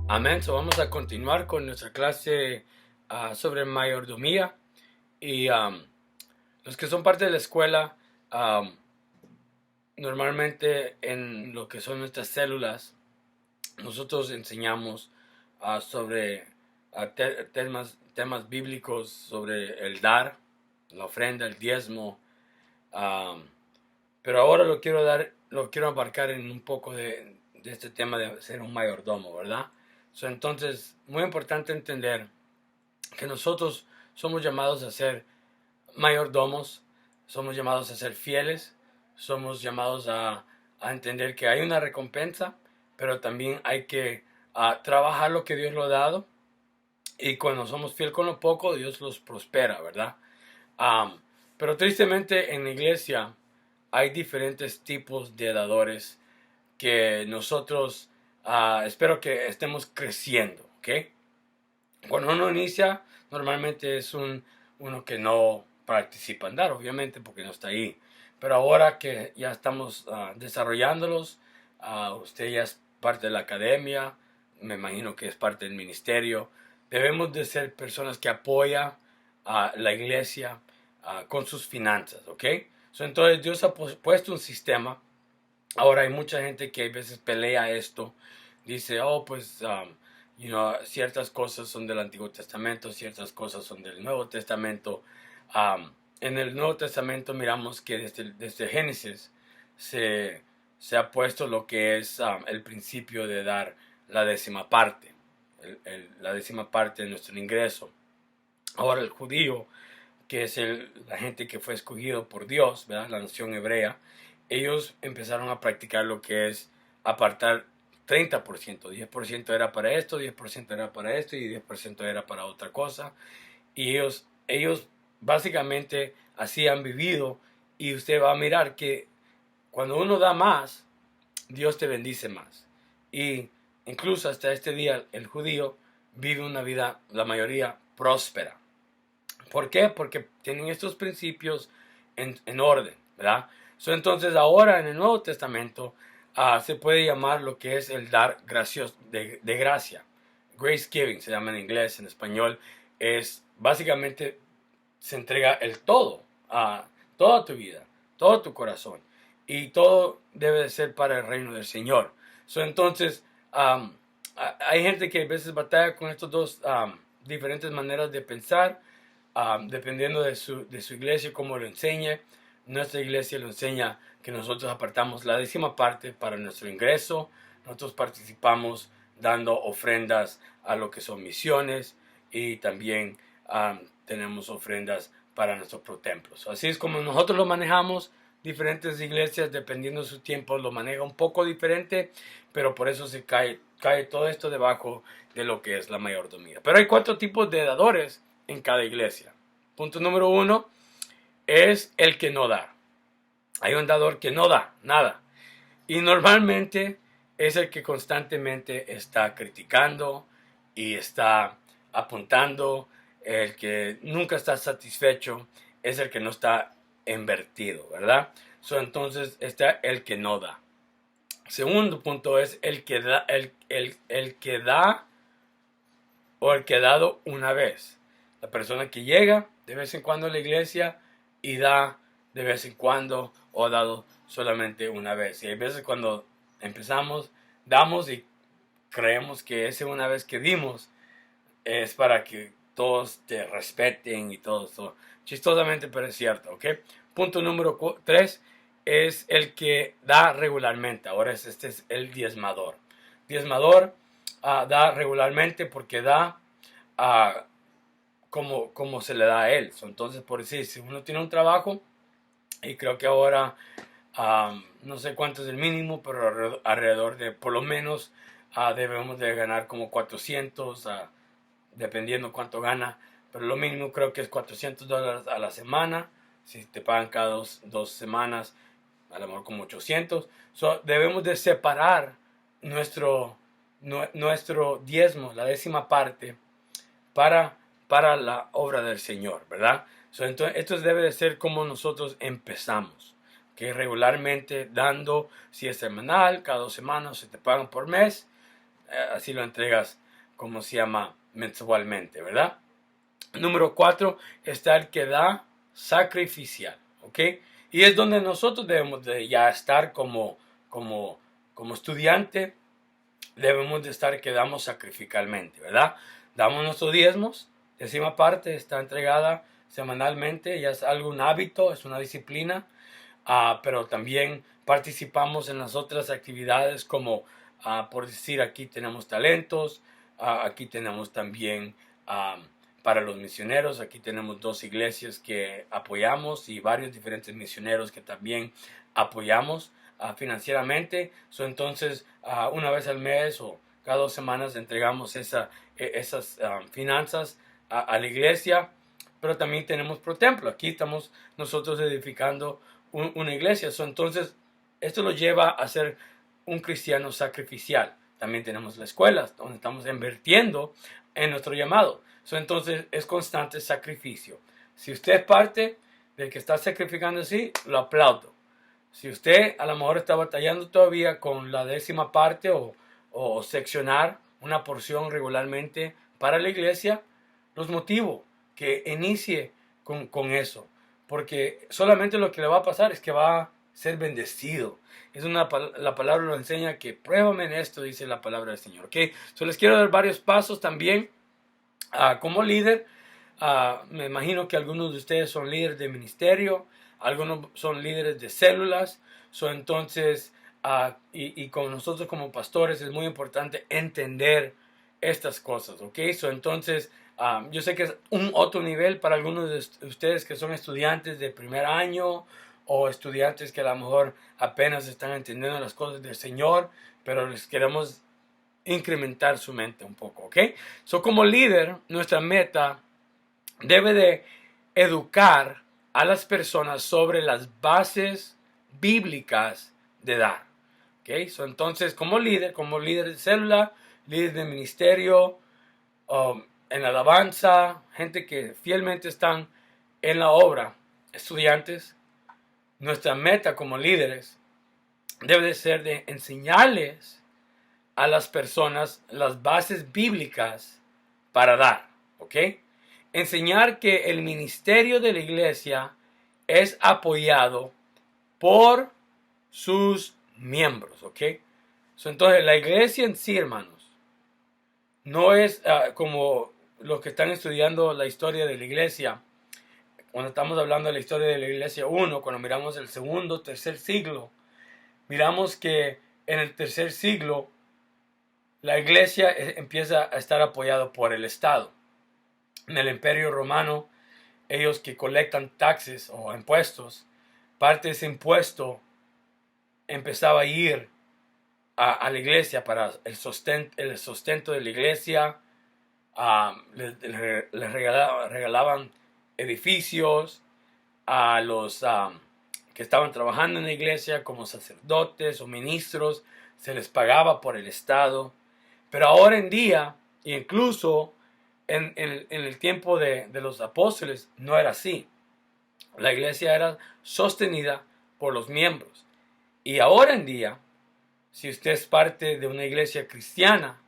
Amén. So vamos a continuar con nuestra clase sobre mayordomía. Y los que son parte de la escuela, um, normalmente en lo que son nuestras células, nosotros enseñamos sobre temas bíblicos, sobre el dar, la ofrenda, el diezmo. um, pero ahora lo quiero abarcar en un poco de este tema de ser un mayordomo, ¿verdad? Entonces, muy importante entender que nosotros somos llamados a ser mayordomos, somos llamados a ser fieles, somos llamados a entender que hay una recompensa, pero también hay que trabajar lo que Dios lo ha dado, y cuando somos fieles con lo poco, Dios los prospera, ¿verdad? Um, pero tristemente en la iglesia hay diferentes tipos de dadores que nosotros espero que estemos creciendo, ¿ok? Cuando uno inicia, normalmente es uno que no participa en dar, obviamente, porque no está ahí. Pero ahora que ya estamos desarrollándolos, usted ya es parte de la academia, me imagino que es parte del ministerio. Debemos de ser personas que apoyan a la iglesia con sus finanzas, ¿ok? Entonces Dios ha puesto un sistema. Ahora hay mucha gente que a veces pelea esto. Dice, oh, pues, ciertas cosas son del Antiguo Testamento, ciertas cosas son del Nuevo Testamento. En el Nuevo Testamento miramos que desde Génesis se, se ha puesto lo que es el principio de dar la décima parte, la décima parte de nuestro ingreso. Ahora el judío, que es la gente que fue escogido por Dios, ¿verdad? La nación hebrea, ellos empezaron a practicar lo que es apartar 30%, 10% era para esto, 10% era para esto y 10% era para otra cosa. Y ellos básicamente así han vivido, y usted va a mirar que cuando uno da más, Dios te bendice más. Y incluso hasta este día el judío vive una vida, la mayoría, próspera. ¿Por qué? Porque tienen estos principios en orden, ¿verdad? Entonces ahora en el Nuevo Testamento se puede llamar lo que es el dar de gracia. Grace giving se llama en inglés, en español es básicamente se entrega el todo, a toda tu vida, todo tu corazón, y todo debe de ser para el reino del Señor. Entonces hay gente que a veces batalla con estos dos diferentes maneras de pensar, dependiendo de su iglesia, cómo lo enseñe. Nuestra iglesia lo enseña que nosotros apartamos la décima parte para nuestro ingreso. Nosotros participamos dando ofrendas a lo que son misiones, y también tenemos ofrendas para nuestros templos. Así es como nosotros lo manejamos. Diferentes iglesias, dependiendo de su tiempo, lo maneja un poco diferente, pero por eso se cae todo esto debajo de lo que es la mayordomía. Pero hay 4 tipos de dadores en cada iglesia. Punto número 1 es el que no da. Hay un dador que no da nada, y normalmente es el que constantemente está criticando y está apuntando. El que nunca está satisfecho es el que no está invertido, ¿verdad? Entonces está el que no da. Segundo punto es el que da, el que da, o el que ha dado una vez. La persona que llega de vez en cuando a la iglesia y da de vez en cuando, o ha dado solamente una vez. Y hay veces cuando empezamos, damos y creemos que esa una vez que dimos es para que todos te respeten y todo eso. Chistosamente, pero es cierto, ¿ok? Punto número 3 es el que da regularmente. Ahora este es el diezmador. Diezmador da regularmente porque da como se le da a él. Entonces, por decir, si uno tiene un trabajo, y creo que ahora no sé cuánto es el mínimo, pero alrededor de por lo menos debemos de ganar como 400, dependiendo cuánto gana, pero lo mínimo creo que es $400 a la semana. Si te pagan cada dos semanas, a lo mejor como 800. Debemos de separar nuestro diezmo, la décima parte, para, para la obra del Señor, ¿verdad? Entonces, esto debe de ser como nosotros empezamos, que regularmente dando, si es semanal, cada 2 semanas, se te pagan por mes, así lo entregas, como se llama, mensualmente, ¿verdad? Número 4 está el que da sacrificial, ¿ok? Y es donde nosotros debemos de ya estar como, como estudiante, debemos de estar que damos sacrificalmente, ¿verdad? Damos nuestros diezmos, décima parte está entregada semanalmente, ya es algo, un hábito, es una disciplina, pero también participamos en las otras actividades como, por decir, aquí tenemos talentos, aquí tenemos también para los misioneros, aquí tenemos 2 iglesias que apoyamos y varios diferentes misioneros que también apoyamos financieramente. Entonces, una vez al mes o cada 2 semanas entregamos esas finanzas a la iglesia, pero también tenemos pro templo. Aquí estamos nosotros edificando una iglesia. Entonces, esto lo lleva a ser un cristiano sacrificial. También tenemos la escuela, donde estamos invirtiendo en nuestro llamado. Entonces, es constante sacrificio. Si usted es parte del que está sacrificando así, lo aplaudo. Si usted a lo mejor está batallando todavía con la décima parte o seccionar una porción regularmente para la iglesia, los motivo que inicie con eso. Porque solamente lo que le va a pasar es que va a ser bendecido. La palabra lo enseña que pruébame en esto, dice la palabra del Señor. ¿Okay? Les quiero dar varios pasos también como líder. Me imagino que algunos de ustedes son líderes de ministerio, algunos son líderes de células. Entonces, y con nosotros como pastores es muy importante entender estas cosas, ¿ok? Entonces, yo sé que es un otro nivel para algunos de ustedes que son estudiantes de primer año o estudiantes que a lo mejor apenas están entendiendo las cosas del Señor, pero les queremos incrementar su mente un poco, ¿ok? Como líder, nuestra meta debe de educar a las personas sobre las bases bíblicas de dar, ¿ok? Entonces, como líder de célula, líder de ministerio, en alabanza, gente que fielmente están en la obra, estudiantes, nuestra meta como líderes debe de ser de enseñarles a las personas las bases bíblicas para dar, ¿ok? Enseñar que el ministerio de la iglesia es apoyado por sus miembros, ¿ok? Entonces, la iglesia en sí, hermanos, no es como los que están estudiando la historia de la iglesia. Cuando estamos hablando de la historia de la iglesia 1, cuando miramos el segundo, tercer siglo, miramos que en el tercer siglo la iglesia empieza a estar apoyada por el Estado. En el Imperio Romano, ellos que colectan taxes o impuestos, parte de ese impuesto empezaba a ir a la iglesia para el sustento de la iglesia. Les regalaban edificios a los que estaban trabajando en la iglesia como sacerdotes o ministros, se les pagaba por el Estado. Pero ahora en día, incluso en el tiempo de los apóstoles, no era así. La iglesia era sostenida por los miembros. Y ahora en día, si usted es parte de una iglesia cristiana,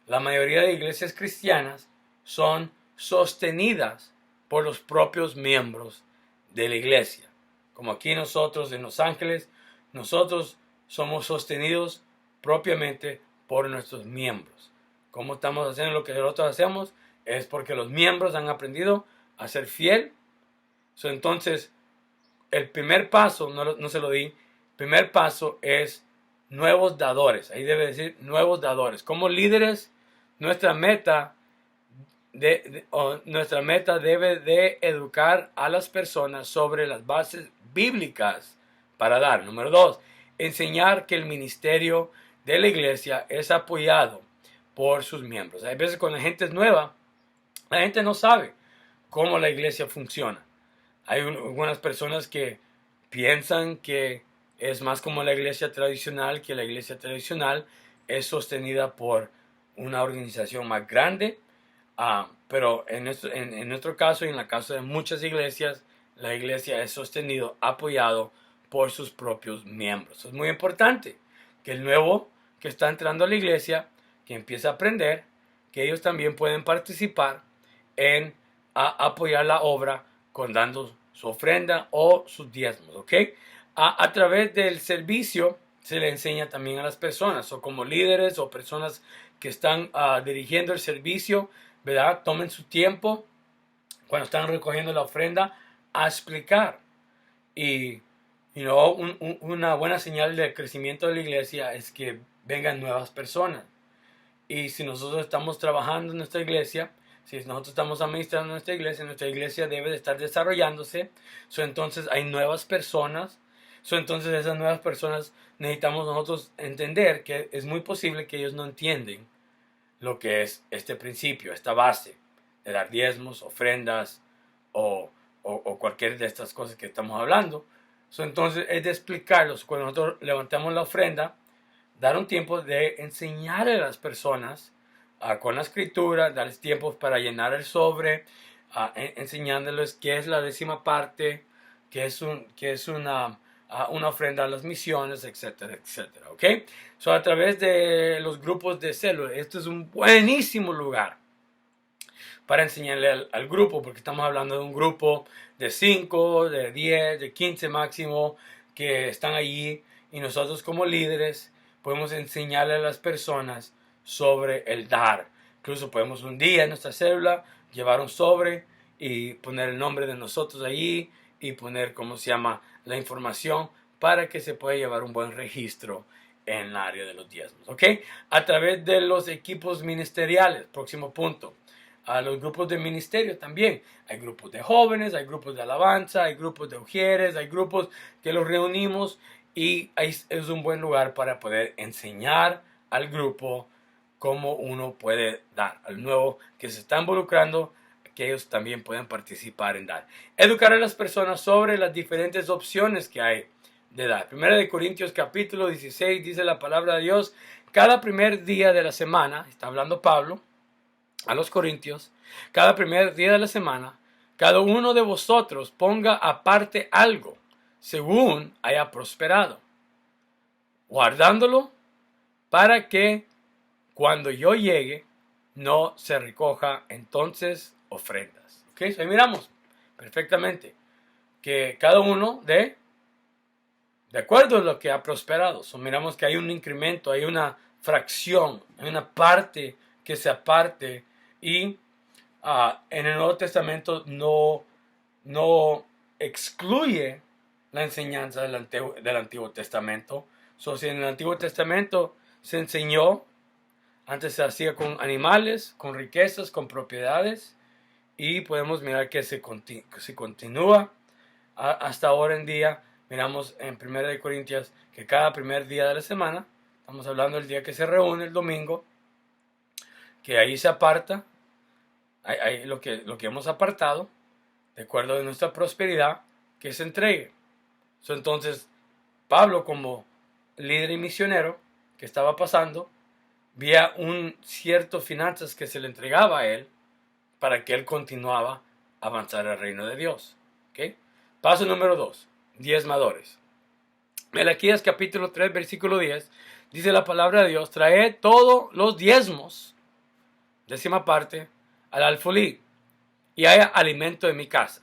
la mayoría de iglesias cristianas son sostenidas por los propios miembros de la iglesia. Como aquí nosotros en Los Ángeles, nosotros somos sostenidos propiamente por nuestros miembros. ¿Cómo estamos haciendo lo que nosotros hacemos? Es porque los miembros han aprendido a ser fiel. Entonces, el primer paso, no se lo di, el primer paso es nuevos dadores. Ahí debe decir nuevos dadores. Como líderes, nuestra meta debe de educar a las personas sobre las bases bíblicas para dar. Número 2, enseñar que el ministerio de la iglesia es apoyado por sus miembros. Hay veces cuando la gente es nueva, la gente no sabe cómo la iglesia funciona. Hay algunas personas que piensan que es más como la iglesia tradicional, que la iglesia tradicional es sostenida por una organización más grande. Pero en nuestro caso y en el caso de muchas iglesias, la iglesia es sostenido, apoyado por sus propios miembros. Es muy importante que el nuevo que está entrando a la iglesia que empiece a aprender que ellos también pueden participar en apoyar la obra con dando su ofrenda o sus diezmos, ¿ok? A través del servicio se le enseña también a las personas, o como líderes o personas que están dirigiendo el servicio, ¿verdad? Tomen su tiempo cuando están recogiendo la ofrenda a explicar. Y una buena señal de crecimiento de la iglesia es que vengan nuevas personas. Y si nosotros estamos trabajando en nuestra iglesia, si nosotros estamos administrando nuestra iglesia debe de estar desarrollándose. Entonces hay nuevas personas. Entonces esas nuevas personas necesitamos nosotros entender que es muy posible que ellos no entienden lo que es este principio, esta base de dar diezmos, ofrendas o cualquier de estas cosas que estamos hablando. Entonces es de explicarlos. Cuando nosotros levantamos la ofrenda, dar un tiempo de enseñarle a las personas con la escritura, darles tiempos para llenar el sobre, enseñándoles qué es la décima parte, qué es una ofrenda a las misiones, etcétera, etcétera. ¿Ok? A través de los grupos de células, este es un buenísimo lugar para enseñarle al grupo, porque estamos hablando de un grupo de 5, de 10, de 15 máximo, que están allí, y nosotros como líderes podemos enseñarle a las personas sobre el dar. Incluso podemos un día en nuestra célula llevar un sobre y poner el nombre de nosotros allí y poner, ¿cómo se llama?, la información para que se pueda llevar un buen registro en el área de los diezmos. ¿Ok? A través de los equipos ministeriales, próximo punto. A los grupos de ministerio también. Hay grupos de jóvenes, hay grupos de alabanza, hay grupos de ujieres, hay grupos que los reunimos y es un buen lugar para poder enseñar al grupo cómo uno puede dar. Al nuevo que se está involucrando, que ellos también puedan participar en dar. Educar a las personas sobre las diferentes opciones que hay de dar. Primera de Corintios capítulo 16 dice la palabra de Dios, cada primer día de la semana, está hablando Pablo a los corintios, cada primer día de la semana, cada uno de vosotros ponga aparte algo, según haya prosperado, guardándolo para que cuando yo llegue no se recoja entonces ofrendas. ¿Ok? Ahí miramos perfectamente que cada uno de acuerdo a lo que ha prosperado. Miramos que hay un incremento, hay una fracción, hay una parte que se aparte y en el Nuevo Testamento no excluye la enseñanza del Antiguo Testamento. Si en el Antiguo Testamento se enseñó, antes se hacía con animales, con riquezas, con propiedades, y podemos mirar que se continúa hasta ahora en día. Miramos en 1 Corintios que cada primer día de la semana, estamos hablando del día que se reúne, el domingo, que ahí se aparta, hay lo que hemos apartado, de acuerdo a nuestra prosperidad, que se entregue. Entonces, Pablo como líder y misionero que estaba pasando, había un cierto finanzas que se le entregaba a él para que él continuaba a avanzar al reino de Dios. ¿Okay? Paso número 2, diezmadores. Malaquías capítulo 3, versículo 10, dice la palabra de Dios, traed todos los diezmos, décima parte, al alfolí, y haya alimento en mi casa.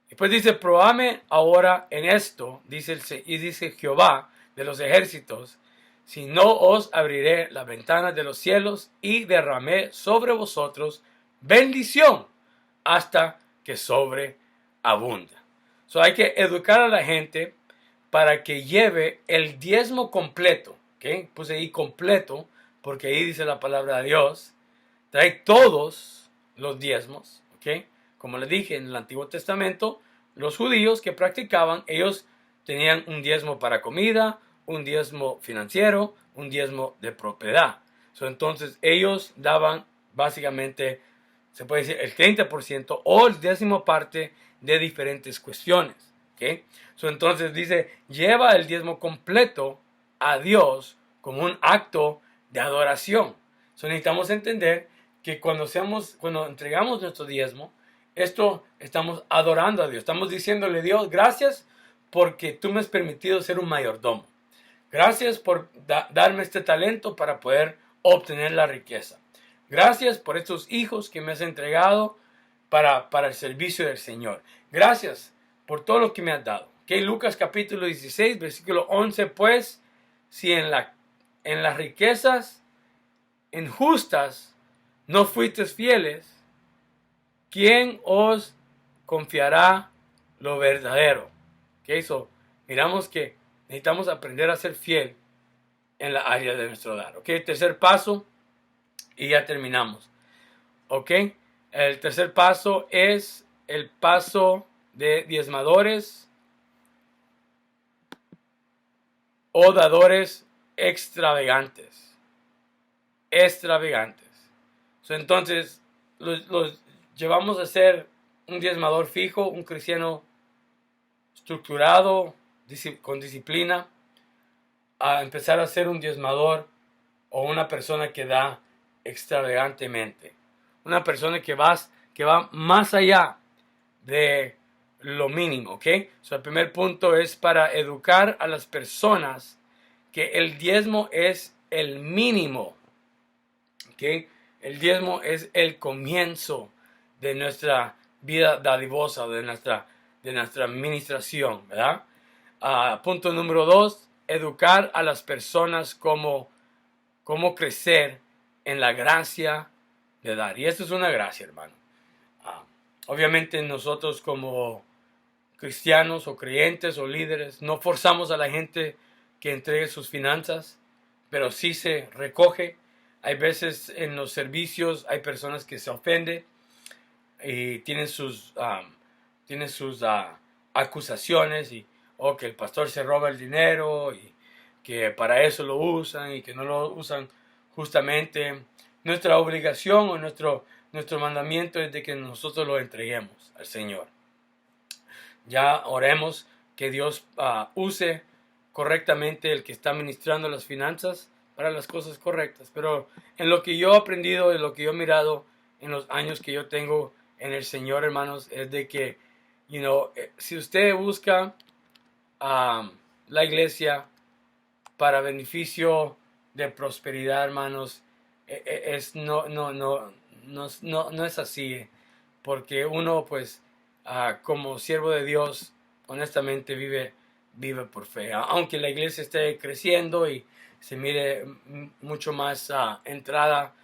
Después dice, probadme ahora en esto, dice Jehová de los ejércitos, si no os abriré las ventanas de los cielos y derramé sobre vosotros bendición hasta que sobreabunda. Hay que educar a la gente para que lleve el diezmo completo. ¿Okay? Puse ahí completo porque ahí dice la palabra de Dios. Trae todos los diezmos. ¿Okay? Como les dije, en el Antiguo Testamento, los judíos que practicaban, ellos tenían un diezmo para comida, un diezmo financiero, un diezmo de propiedad. Entonces ellos daban básicamente, se puede decir, el 30% o el 10ª parte de diferentes cuestiones. ¿Okay? Entonces dice, lleva el diezmo completo a Dios como un acto de adoración. Necesitamos entender que cuando entregamos nuestro diezmo, esto estamos adorando a Dios. Estamos diciéndole, Dios, gracias porque tú me has permitido ser un mayordomo. Gracias por darme este talento para poder obtener la riqueza. Gracias por estos hijos que me has entregado para el servicio del Señor. Gracias por todo lo que me has dado. Okay, Lucas capítulo 16, versículo 11, pues, si en las riquezas injustas no fuisteis fieles, ¿quién os confiará lo verdadero? Okay, miramos que necesitamos aprender a ser fiel en la área de nuestro hogar. Okay, tercer paso, y ya terminamos. Ok, el tercer paso es el paso de diezmadores o dadores extravagantes. Entonces, los llevamos a ser un diezmador fijo, un cristiano estructurado, con disciplina, a empezar a ser un diezmador o una persona que da extravagantemente. Una persona que va más allá de lo mínimo, ¿ok? El primer punto es para educar a las personas que el diezmo es el mínimo, ¿ok? El diezmo es el comienzo de nuestra vida dadivosa, de nuestra administración, ¿verdad? Punto número 2, educar a las personas cómo crecer en la gracia de dar. Y esto es una gracia, hermano. Obviamente nosotros como cristianos o creyentes o líderes no forzamos a la gente que entregue sus finanzas, pero sí se recoge. Hay veces en los servicios hay personas que se ofenden y tienen sus acusaciones o que el pastor se roba el dinero y que para eso lo usan y que no lo usan justamente. Nuestra obligación o nuestro mandamiento es de que nosotros lo entreguemos al Señor. Ya oremos que Dios use correctamente el que está administrando las finanzas para las cosas correctas. Pero en lo que yo he aprendido, en lo que yo he mirado en los años que yo tengo en el Señor, hermanos, es de que, si usted busca la iglesia para beneficio de prosperidad, hermanos, no es así, porque uno, pues, como siervo de Dios, honestamente vive por fe. Aunque la iglesia esté creciendo y se mire mucho más entrada,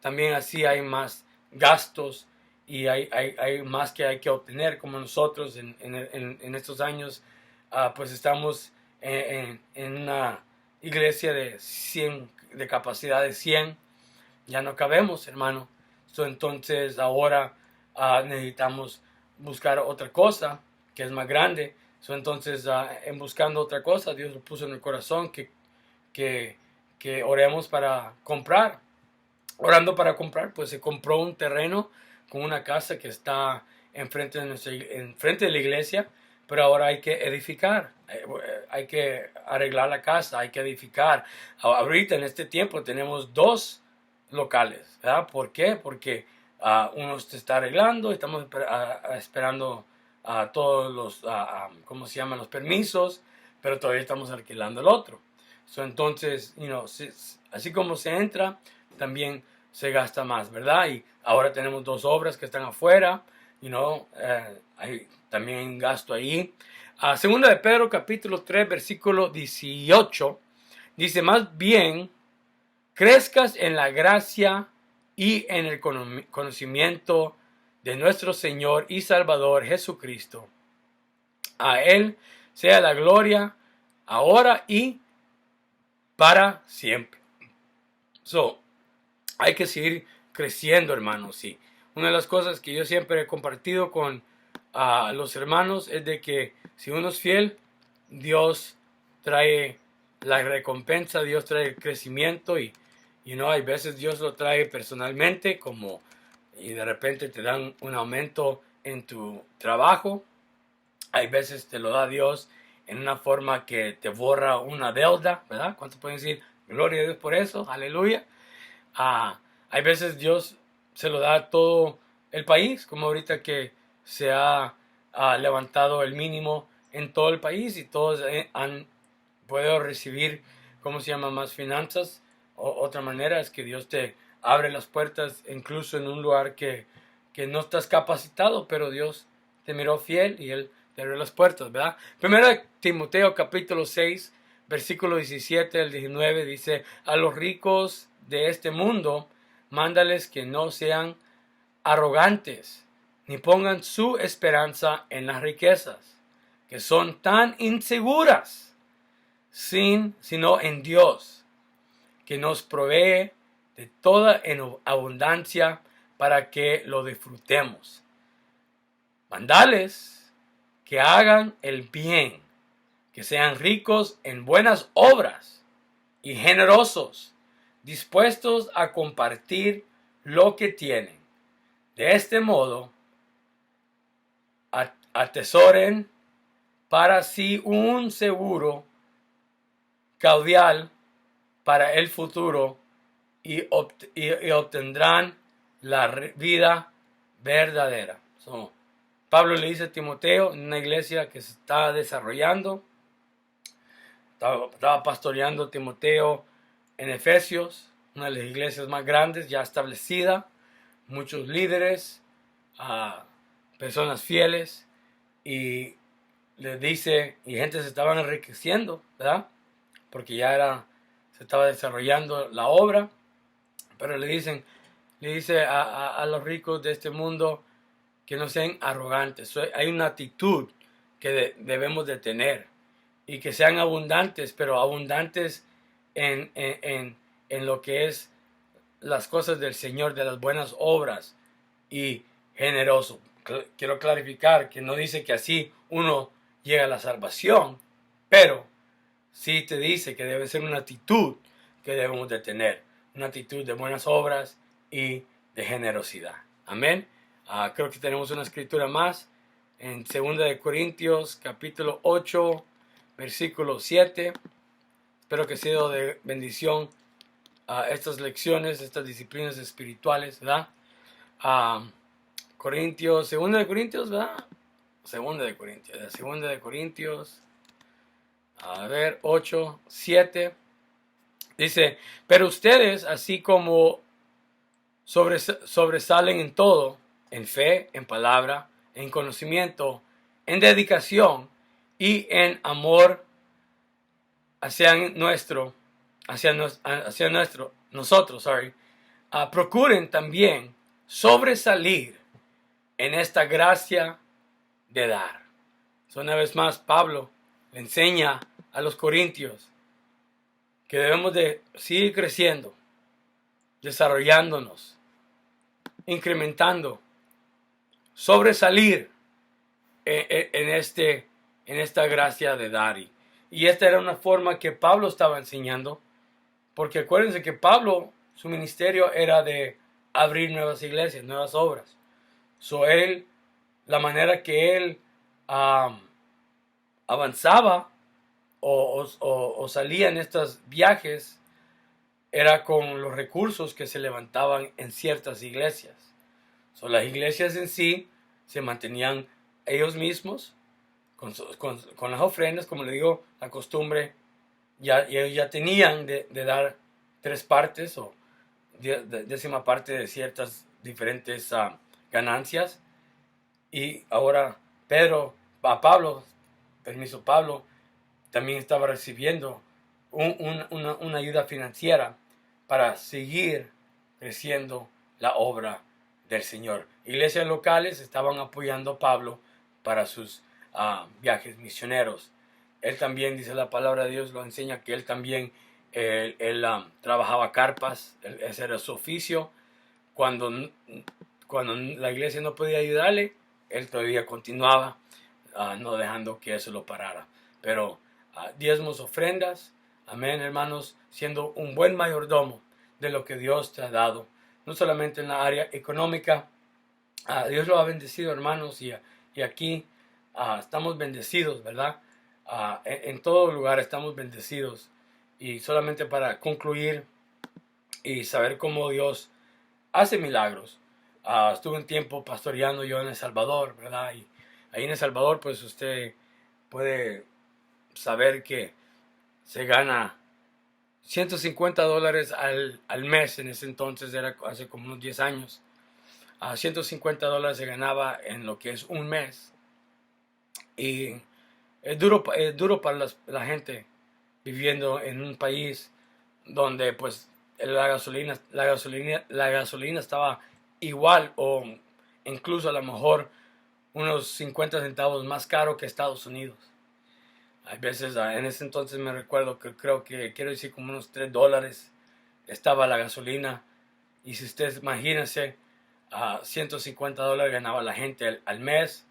también así hay más gastos y hay más que hay que obtener, como nosotros en estos años, pues estamos en una iglesia de 100, de capacidad de 100, ya no cabemos, hermano. Entonces ahora necesitamos buscar otra cosa que es más grande. Entonces en buscando otra cosa, Dios lo puso en el corazón que oremos para comprar. Orando para comprar, pues se compró un terreno con una casa que está enfrente de la iglesia, pero ahora hay que edificar, hay que arreglar la casa, hay que edificar. Ahorita en este tiempo tenemos 2 locales, ¿verdad? ¿Por qué? Porque uno se está arreglando, estamos esperando todos los, ¿cómo se llaman? Los permisos, pero todavía estamos alquilando el otro. Entonces, así como se entra, también se gasta más, ¿verdad? Y ahora tenemos 2 obras que están afuera, hay también gasto ahí. Segunda de Pedro, capítulo 3, versículo 18, dice: más bien, crezcas en la gracia y en el conocimiento de nuestro Señor y Salvador Jesucristo. A Él sea la gloria, ahora y para siempre. Hay que seguir creciendo, hermanos. Sí. Una de las cosas que yo siempre he compartido con los hermanos es de que si uno es fiel, Dios trae la recompensa, Dios trae el crecimiento y hay veces Dios lo trae personalmente y de repente te dan un aumento en tu trabajo. Hay veces te lo da Dios en una forma que te borra una deuda, ¿verdad? ¿Cuántos pueden decir gloria a Dios por eso? Aleluya. Hay veces Dios se lo da a todo el país, como ahorita que se ha levantado el mínimo en todo el país y todos han podido recibir, ¿cómo se llama?, más finanzas Otra manera es que Dios te abre las puertas incluso en un lugar que no estás capacitado, pero Dios te miró fiel y Él te abrió las puertas, ¿verdad? Primero Timoteo capítulo 6, versículo 17 al 19 dice, a los ricos de este mundo, mándales que no sean arrogantes, ni pongan su esperanza en las riquezas, que son tan inseguras, sino en Dios, que nos provee de toda en abundancia para que lo disfrutemos. Mandales que hagan el bien, que sean ricos en buenas obras y generosos, dispuestos a compartir lo que tienen. De este modo, atesoren para sí un seguro caudal para el futuro y obtendrán la vida verdadera. Pablo le dice a Timoteo, en una iglesia que se está desarrollando, estaba pastoreando Timoteo en Efesios, una de las iglesias más grandes, ya establecida, muchos líderes, personas fieles, y le dice, y gente se estaban enriqueciendo, ¿verdad? Porque ya se estaba desarrollando la obra, pero le dice a los ricos de este mundo que no sean arrogantes. Hay una actitud que debemos de tener y que sean abundantes, pero abundantes en lo que es las cosas del Señor, de las buenas obras, y generoso. Quiero clarificar que no dice que así uno llega a la salvación, pero sí te dice que debe ser una actitud que debemos de tener, una actitud de buenas obras y de generosidad. Amén. Creo que tenemos una escritura más en 2 de Corintios capítulo 8 versículo 7. Espero que sea sido de bendición estas lecciones, estas disciplinas espirituales, ¿verdad? Corintios, 2 de Corintios, ¿verdad? 2 de Corintios, a ver, 8, 7. Dice, pero ustedes, así como sobresalen en todo, en fe, en palabra, en conocimiento, en dedicación y en amor hacia nosotros, procuren también sobresalir en esta gracia de dar. Una vez más, Pablo le enseña a los corintios que debemos de seguir creciendo, desarrollándonos, incrementando, sobresalir en esta gracia de dar. Y esta era una forma que Pablo estaba enseñando, porque acuérdense que Pablo, su ministerio era de abrir nuevas iglesias, nuevas obras. La manera que él avanzaba o salía en estos viajes era con los recursos que se levantaban en ciertas iglesias. Las iglesias en sí se mantenían ellos mismos con las ofrendas, como le digo, la costumbre, ellos ya tenían de dar 3 partes o 10ª parte de ciertas diferentes ganancias. Y ahora Pablo también estaba recibiendo una ayuda financiera para seguir creciendo la obra del Señor. Iglesias locales estaban apoyando a Pablo para sus viajes misioneros. Él también, dice la palabra de Dios, lo enseña que él también trabajaba carpas, ese era su oficio. Cuando la iglesia no podía ayudarle, él todavía continuaba, no dejando que eso lo parara. Pero diezmos, ofrendas, amén, hermanos, siendo un buen mayordomo de lo que Dios te ha dado, no solamente en la área económica. Dios lo ha bendecido, hermanos, y aquí estamos bendecidos, ¿verdad? En todo lugar estamos bendecidos. Y solamente para concluir y saber cómo Dios hace milagros. Estuve un tiempo pastoreando yo en El Salvador, ¿verdad? Y ahí en El Salvador, pues usted puede saber que se gana $150 al mes. En ese entonces, era hace como unos 10 años. $150 se ganaba en lo que es un mes. Y es duro para la gente viviendo en un país donde pues la gasolina estaba igual o incluso a lo mejor unos 50 centavos más caro que Estados Unidos. Hay veces, en ese entonces me recuerdo que quiero decir como unos $3 estaba la gasolina. Y si ustedes imagínense, $150 ganaba la gente al mes.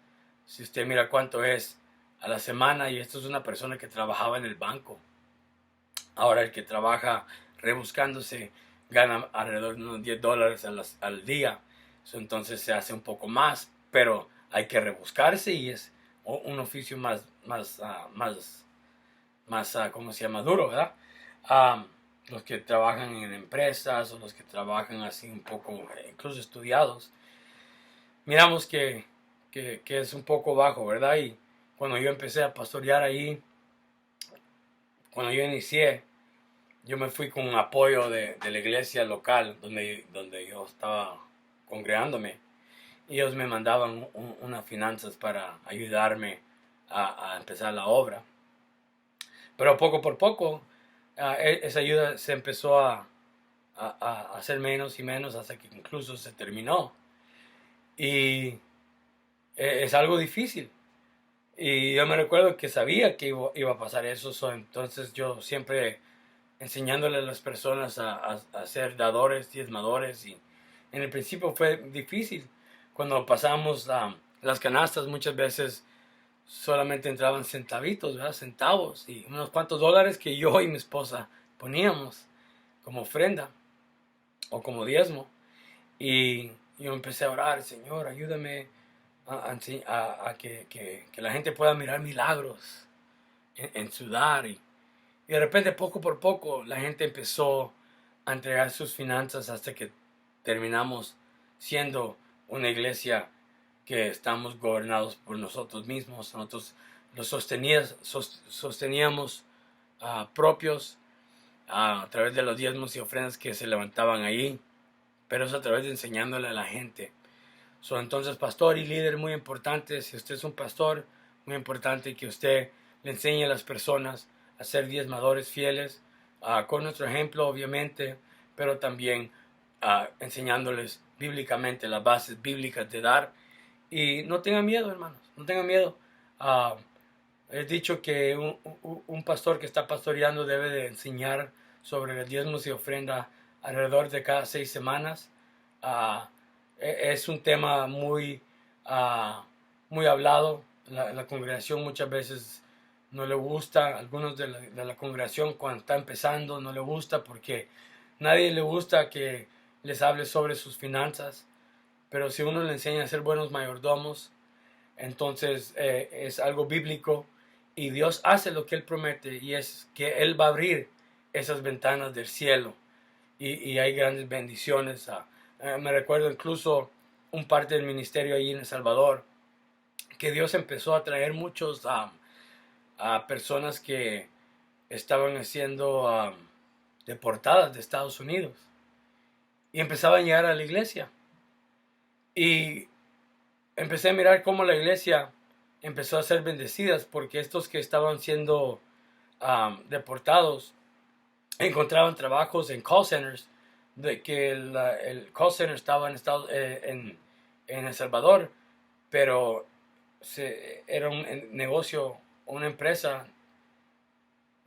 Si usted mira cuánto es a la semana, y esto es una persona que trabajaba en el banco. Ahora el que trabaja rebuscándose gana alrededor de unos $10 al día. Entonces se hace un poco más, pero hay que rebuscarse y es un oficio más ¿cómo se llama? Duro, ¿verdad? Los que trabajan en empresas o los que trabajan así un poco, incluso estudiados, miramos que es un poco bajo, ¿verdad? Y cuando yo empecé a pastorear ahí, cuando yo inicié, yo me fui con un apoyo de la iglesia local donde yo estaba congregándome. Y ellos me mandaban unas finanzas para ayudarme a empezar la obra. Pero poco por poco, esa ayuda se empezó a hacer menos y menos hasta que incluso se terminó. Y es algo difícil. Y yo me recuerdo que sabía que iba a pasar eso. Entonces yo siempre enseñándole a las personas a ser dadores, diezmadores. Y en el principio fue difícil. Cuando pasamos las canastas, muchas veces solamente entraban centavitos, ¿verdad? Centavos y unos cuantos dólares que yo y mi esposa poníamos como ofrenda o como diezmo. Y yo empecé a orar: Señor, ayúdame a que la gente pueda mirar milagros en su dar. Y de repente, poco por poco, la gente empezó a entregar sus finanzas hasta que terminamos siendo una iglesia que estamos gobernados por nosotros mismos. Nosotros los sosteníamos propios a través de los diezmos y ofrendas que se levantaban ahí, pero es a través de enseñándole a la gente. Entonces, pastor y líder, muy importante, si usted es un pastor, muy importante que usted le enseñe a las personas a ser diezmadores fieles, con nuestro ejemplo obviamente, pero también enseñándoles bíblicamente las bases bíblicas de dar. Y no tengan miedo, hermanos, no tengan miedo. He dicho que un pastor que está pastoreando debe de enseñar sobre los diezmos y ofrenda alrededor de cada 6 semanas. Es un tema muy hablado. La congregación muchas veces no le gusta. Algunos de la congregación, cuando está empezando, no le gusta porque nadie le gusta que les hable sobre sus finanzas. Pero si uno le enseña a ser buenos mayordomos, entonces es algo bíblico y Dios hace lo que Él promete, y es que Él va a abrir esas ventanas del cielo y hay grandes bendiciones. Me recuerdo incluso un parte del ministerio ahí en El Salvador, que Dios empezó a traer muchos a personas que estaban siendo deportadas de Estados Unidos y empezaban a llegar a la iglesia. Y empecé a mirar cómo la iglesia empezó a ser bendecidas, porque estos que estaban siendo deportados encontraban trabajos en call centers, de que el call center estaba en El Salvador, pero era un negocio, una empresa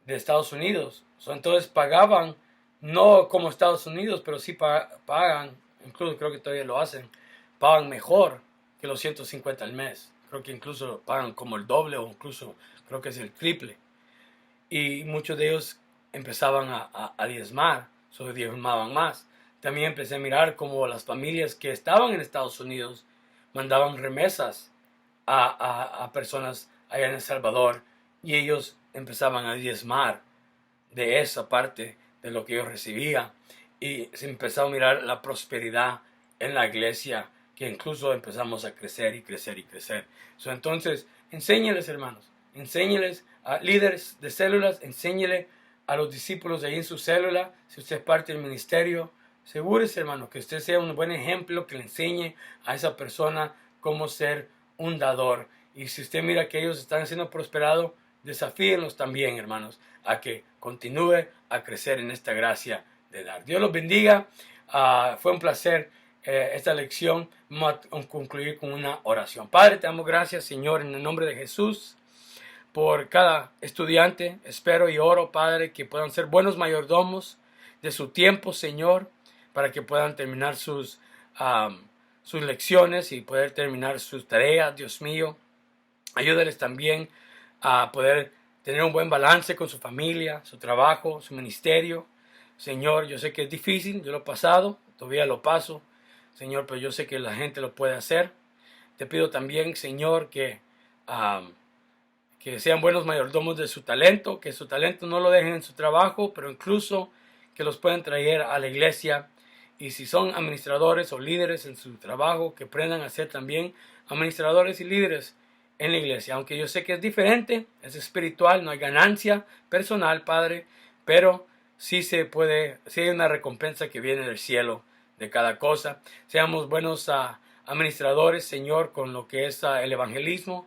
de Estados Unidos. Entonces pagaban, no como Estados Unidos, pero sí pagan, incluso creo que todavía lo hacen, pagan mejor que los 150 al mes. Creo que incluso pagan como el doble, o incluso creo que es el triple. Y muchos de ellos empezaban a diezmar, diezmaban más. También empecé a mirar cómo las familias que estaban en Estados Unidos mandaban remesas a personas allá en El Salvador, y ellos empezaban a diezmar de esa parte de lo que ellos recibían, y se empezó a mirar la prosperidad en la iglesia, que incluso empezamos a crecer y crecer y crecer. Entonces, enséñeles, hermanos, enséñeles a líderes de células, enséñeles a los discípulos de ahí en su célula, si usted es parte del ministerio, asegúrese, hermano, que usted sea un buen ejemplo, que le enseñe a esa persona cómo ser un dador. Y si usted mira que ellos están siendo prosperados, desafíenlos también, hermanos, a que continúe a crecer en esta gracia de dar. Dios los bendiga. Fue un placer esta lección. Vamos a concluir con una oración. Padre, te damos gracias, Señor, en el nombre de Jesús, por cada estudiante. Espero y oro, Padre, que puedan ser buenos mayordomos de su tiempo, Señor, para que puedan terminar sus lecciones y poder terminar sus tareas, Dios mío. Ayúdales también a poder tener un buen balance con su familia, su trabajo, su ministerio. Señor, yo sé que es difícil, yo lo he pasado, todavía lo paso, Señor, pero yo sé que la gente lo puede hacer. Te pido también, Señor, que sean buenos mayordomos de su talento, que su talento no lo dejen en su trabajo, pero incluso que los puedan traer a la iglesia. Y si son administradores o líderes en su trabajo, que aprendan a ser también administradores y líderes en la iglesia. Aunque yo sé que es diferente, es espiritual, no hay ganancia personal, Padre, pero sí se puede, sí hay una recompensa que viene del cielo de cada cosa. Seamos buenos administradores, Señor, con lo que es el evangelismo,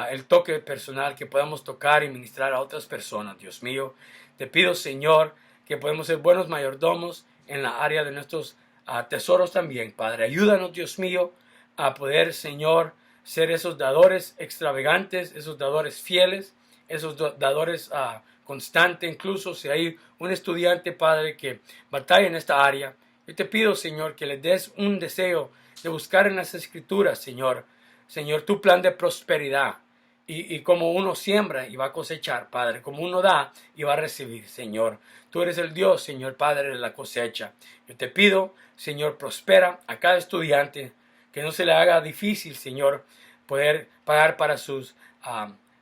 el toque personal, que podamos tocar y ministrar a otras personas. Dios mío, te pido, Señor, que podemos ser buenos mayordomos en la área de nuestros tesoros también, Padre. Ayúdanos, Dios mío, a poder, Señor, ser esos dadores extravagantes, esos dadores fieles, esos dadores constantes. Incluso si hay un estudiante, Padre, que batalla en esta área, yo te pido, Señor, que le des un deseo de buscar en las Escrituras, Señor, tu plan de prosperidad. Y como uno siembra y va a cosechar, Padre, como uno da y va a recibir, Señor. Tú eres el Dios, Señor, Padre de la cosecha. Yo te pido, Señor, prospera a cada estudiante, que no se le haga difícil, Señor, poder pagar para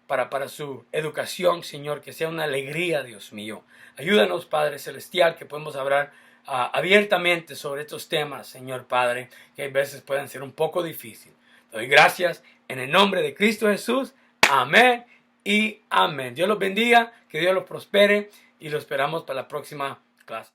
para su educación, Señor, que sea una alegría, Dios mío. Ayúdanos, Padre Celestial, que podemos hablar abiertamente sobre estos temas, Señor Padre, que a veces pueden ser un poco difíciles. Te doy gracias en el nombre de Cristo Jesús. Amén y amén. Dios los bendiga, que Dios los prospere y lo esperamos para la próxima clase.